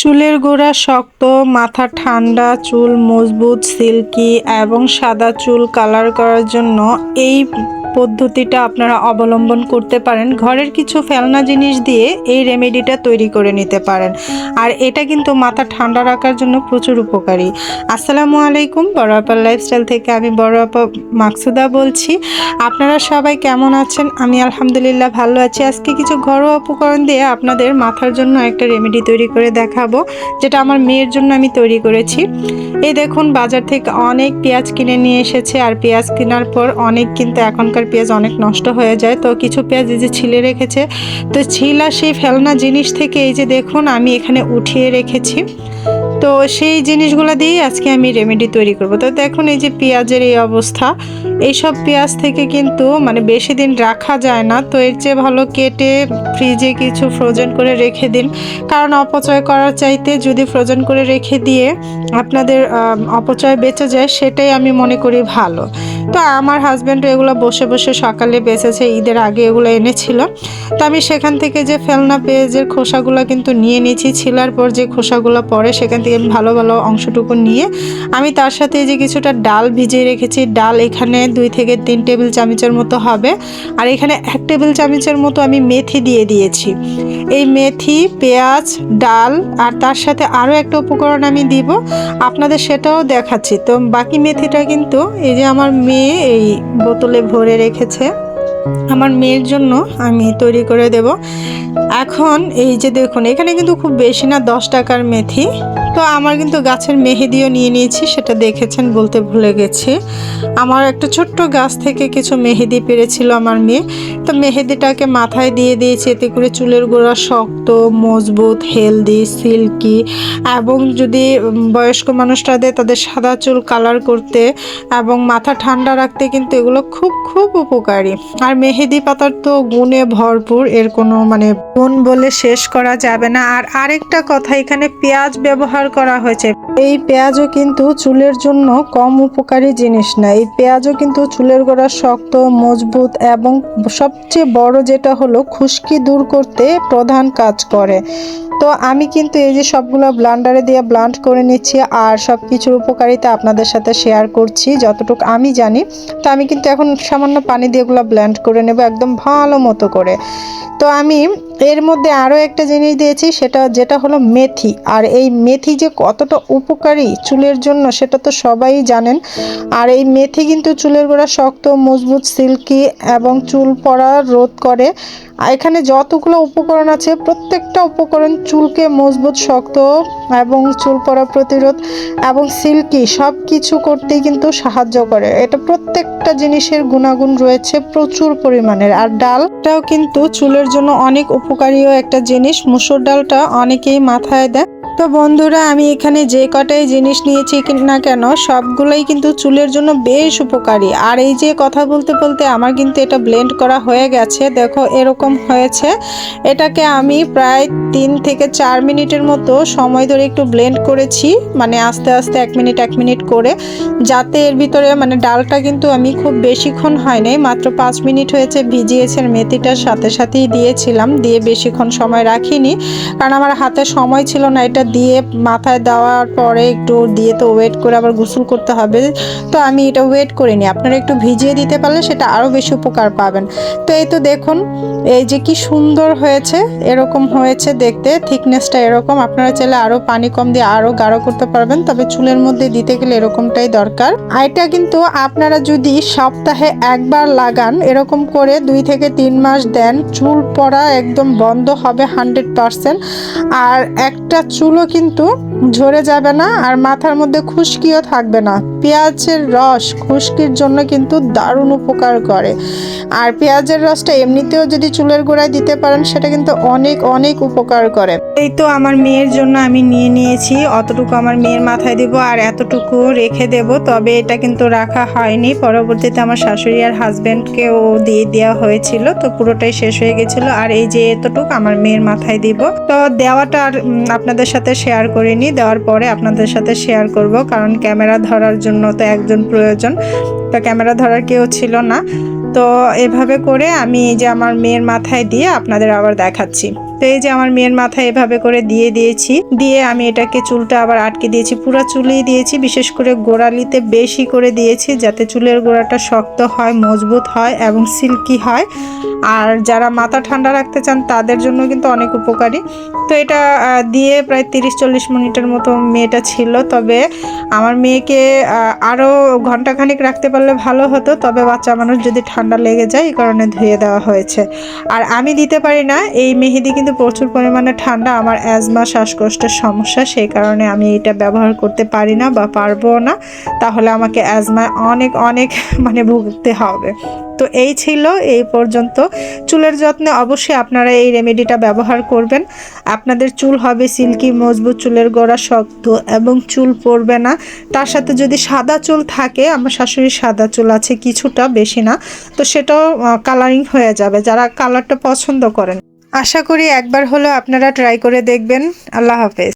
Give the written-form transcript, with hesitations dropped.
চুলের গোড়া শক্ত, মাথা ঠান্ডা, চুল মজবুত, সিল্কি এবং সাদা চুল কালার করার জন্য এই পদ্ধতিটা আপনারা অবলম্বন করতে পারেন। ঘরের কিছু ফেলনা জিনিস দিয়ে এই রেমেডিটা তৈরি করে নিতে পারেন, আর এটা কিন্তু মাথা ঠান্ডা রাখার জন্য প্রচুর উপকারী। আসসালামু আলাইকুম, বড় আপার লাইফস্টাইল থেকে আমি বড় আপা মাকসুদা বলছি। আপনারা সবাই কেমন আছেন? আমি আলহামদুলিল্লাহ ভালো আছি। আজকে কিছু ঘরোয়া উপকরণ দিয়ে আপনাদের মাথার জন্য একটা রেমেডি তৈরি করে দেখাবো, যেটা আমার মেয়ের জন্য আমি তৈরি করেছি। এই দেখুন, বাজার থেকে অনেক পেঁয়াজ কিনে নিয়ে এসেছে, আর পেঁয়াজ কেনার পর অনেক কিন্তু এখনকার পেঁয়াজ অনেক নষ্ট হয়ে যায়, তো কিছু পেঁয়াজ এই যে ছিলে রেখেছে। তো ছিলা সেই ফেলনা জিনিস থেকে এই যে দেখুন আমি এখানে উঠিয়ে রেখেছি। তো সেই জিনিসগুলো দিয়ে আজকে আমি রেমেডি তৈরি করব। তো দেখুন এই যে পেঁয়াজের এই অবস্থা, এইসব পেঁয়াজ থেকে কিন্তু বেশি দিন রাখা যায় না, তো এর চেয়ে ভালো কেটে ফ্রিজে কিছু ফ্রোজেন করে রেখে দিন। কারণ অপচয় করার চাইতে যদি ফ্রোজেন করে রেখে দিয়ে আপনাদের অপচয় বেঁচে যায়, সেটাই আমি মনে করি ভালো। তো আমার হাজব্যান্ড এগুলো বসে বসে সকালে বেঁচেছে, ঈদের আগে এগুলো এনেছিল। তো আমি সেখান থেকে যে ফেলনা পেঁয়াজের খোসাগুলো কিন্তু নিয়ে নিয়েছি, ছিলার পর যে খোসাগুলো পড়ে সেখান থেকে আমি ভালো ভালো অংশটুকু নিয়ে আমি তার সাথে এই যে কিছুটা ডাল ভিজিয়ে রেখেছি। ডাল এখানে 2 থেকে 3 টেবিল চামচের মতো হবে, আর এখানে 1 টেবিল চামচের মতো আমি মেথি দিয়ে দিয়েছি। এই মেথি, পেঁয়াজ, ডাল আর তার সাথে আরও একটা উপকরণ আমি দিব, আপনাদের সেটাও দেখাচ্ছি। তো বাকি মেথিটা কিন্তু এই যে আমার মেয়ে এই বোতলে ভরে রেখেছে, আমার মেয়ের জন্য আমি তৈরি করে দেব। এখন এই যে দেখুন, এখানে কিন্তু খুব বেশি না, 10 টাকার মেথি। তো আমার কিন্তু গাছের মেহেদিও নিয়ে নিয়েছি, সেটা দেখেছেন, বলতে ভুলে গেছি। আমার একটা ছোট্ট গাছ থেকে কিছু মেহেদি পেরেছিল আমার মেয়ে, তো মেহেদিটাকে মাথায় দিয়ে দিয়েছি। এতে করে চুলের গোড়া শক্ত, মজবুত, হেলদি, সিল্কি, এবং যদি বয়স্ক মানুষরা দেয় তাদের সাদা চুল কালার করতে এবং মাথা ঠান্ডা রাখতে কিন্তু এগুলো খুব খুব উপকারী। আর মেহেদি পাতার তো গুণে ভরপুর, এর কোনো গুণ বলে শেষ করা যাবে না। আর আরেকটা কথা, এখানে পেঁয়াজ ব্যবহার করা হয়েছে। এই পেঁয়াজও কিন্তু চুলের জন্য কম উপকারী জিনিস না। এই পেঁয়াজও কিন্তু চুলের গোড়া শক্ত, মজবুত এবং সবচেয়ে বড় যেটা হলো খুশকি দূর করতে প্রধান কাজ করে। তো আমি কিন্তু এই যে সবগুলো ব্লান্ডারে দিয়ে ব্লান্ড করে নিচ্ছি, আর সব কিছুর উপকারিতা আপনাদের সাথে শেয়ার করছি যতটুকু আমি জানি। তো আমি কিন্তু এখন সামান্য পানি দিয়ে এগুলো ব্লেন্ড করে নেব একদম ভালো মতো করে। তো আমি এর মধ্যে আরও একটা জিনিস দিয়েছি, যেটা হলো মেথি। আর এই মেথি যে কতটা উপকারী চুলের জন্য সেটা তো সবাই জানেন। আর এই মেথি কিন্তু চুলের গোড়া শক্ত, মজবুত, সিল্কি এবং চুল পড়া রোধ করে। এখানে যতগুলো উপকরণ আছে প্রত্যেকটা উপকরণ চুলকে মজবুত, শক্ত এবং চুল পড়া প্রতিরোধ এবং সিল্কি সব কিছু করতেই কিন্তু সাহায্য করে। এটা প্রত্যেকটা জিনিসের গুণাগুণ রয়েছে প্রচুর পরিমাণের। আর ডালটাও কিন্তু চুলের জন্য অনেক উপকারীও একটা জিনিস। মুসুর ডালটা অনেকেই মাথায় দেয়। তো বন্ধুরা, আমি এখানে যে কটাই জিনিস নিয়েছি না কেন সবগুলোই কিন্তু চুলের জন্য বেশ উপকারী। আর এই যে কথা বলতে বলতে আমার কিন্তু এটা ব্লেন্ড করা হয়ে গেছে, দেখো এরকম হয়েছে। এটাকে আমি প্রায় 3 থেকে 4 মিনিটের মতো সময় ধরে একটু ব্লেন্ড করেছি, আস্তে আস্তে 1 মিনিট 1 মিনিট করে, যাতে এর ভিতরে ডালটা কিন্তু আমি খুব বেশিক্ষণ হয় নাই, মাত্র 5 মিনিট হয়েছে ভিজিয়েছেন। মেথিটার সাথে সাথেই দিয়েছিলাম, দিয়ে বেশিক্ষণ সময় রাখিনি, কারণ আমার হাতে সময় ছিল না। এটা দিয়ে মাথায় দেওয়ার পরে একটু দিয়ে তো ওয়েট করে আবার গোসল করতে হবে, তো আমি এটা ওয়েট করিনি। আপনারা একটু ভিজিয়ে দিতে পারলে সেটা আরও বেশি উপকার পাবেন। তো এই তো দেখুন এই যে কি সুন্দর হয়েছে, এরকম হয়েছে দেখতে, থিকনেসটা এরকম। আপনারা চাইলে আরও পানি কম দিয়ে আরও গাঢ় করতে পারবেন, তবে চুলের মধ্যে দিতে গেলে এরকমটাই দরকার। এটা কিন্তু আপনারা যদি সপ্তাহে একবার লাগান, এরকম করে 2 থেকে 3 মাস দেন, চুল পড়া একদম বন্ধ হবে 100%। আর একটা চুলও কিন্তু ঝরে যাবে না, আর মাথার মধ্যে খুশকিও থাকবে না। পেঁয়াজের রস খুশকির জন্য কিন্তু দারুণ উপকার করে। আর পেঁয়াজের রসটা এমনিতেও যদি চুলের গোড়ায় দিতে পারেন সেটা কিন্তু অনেক অনেক উপকার করে। এই তো আমার মেয়ের জন্য আমি নিয়ে নিয়েছি, অতটুকু আমার মেয়ের মাথায় দেব আর এতটুকু রেখে দেব। তবে এটা কিন্তু রাখা হয়নি, পরবর্তীতে আমার শাশুড়ি আর হাজব্যান্ডকেও দিয়ে দেওয়া হয়েছিল, তো পুরোটাই শেষ হয়ে গেছিলো। আর এই যে এতটুকু আমার মেয়ের মাথায় দিব। তো দেওয়াটা আর আপনাদের সাথে শেয়ার করিনি, দেওয়ার পরে আপনাদের সাথে শেয়ার করব, কারণ ক্যামেরা ধরার জন্য তো একজন প্রয়োজন, তো ক্যামেরা ধরার কেউ ছিল না। তো এভাবে করে আমি যে আমার মেয়ের মাথায় দিয়ে আপনাদের আবার দেখাচ্ছি। তো এই যে আমার মেয়ের মাথায় এভাবে করে দিয়ে দিয়েছি, দিয়ে আমি এটাকে চুলটা আবার আটকে দিয়েছি, পুরো চুলেই দিয়েছি, বিশেষ করে গোড়ালিতে বেশি করে দিয়েছি যাতে চুলের গোড়াটা শক্ত হয়, মজবুত হয় এবং সিল্কি হয়। আর যারা মাথা ঠান্ডা রাখতে চান তাদের জন্য কিন্তু অনেক উপকারী। তো এটা দিয়ে প্রায় 30-40 মিনিটের মতো মেয়েটা ছিল। তবে আমার মেয়েকে আরও ঘন্টাখানিক রাখতে পারলে ভালো হতো, তবে বাচ্চা মানুষ যদি ঠান্ডা লেগে যায় এই কারণে ধুয়ে দেওয়া হয়েছে। আর আমি দিতে পারি না, এই মেহেদি কিন্তু প্রচুর পরিমাণে ঠান্ডা, আমার অ্যাজমা শ্বাসকষ্টের সমস্যা, সেই কারণে আমি এটা ব্যবহার করতে পারি না বা পারবো না, তাহলে আমাকে অ্যাজমায় অনেক অনেক মানে ভুগতে হবে। তো এই ছিল এই পর্যন্ত। চুলের যত্নে অবশ্যই আপনারা এই রেমেডিটা ব্যবহার করবেন, আপনাদের চুল হবে সিল্কি, মজবুত, চুলের গোড়া শক্ত এবং চুল পড়বে না। তার সাথে যদি সাদা চুল থাকে, আমার শাশুড়ির সাদা চুল আছে কিছুটা, বেশি না, তো সেটাও কালারিং হয়ে যাবে যারা কালারটা পছন্দ করেন। আশা করি একবার হলেও আপনারা ট্রাই করে দেখবেন। আল্লাহ হাফেজ।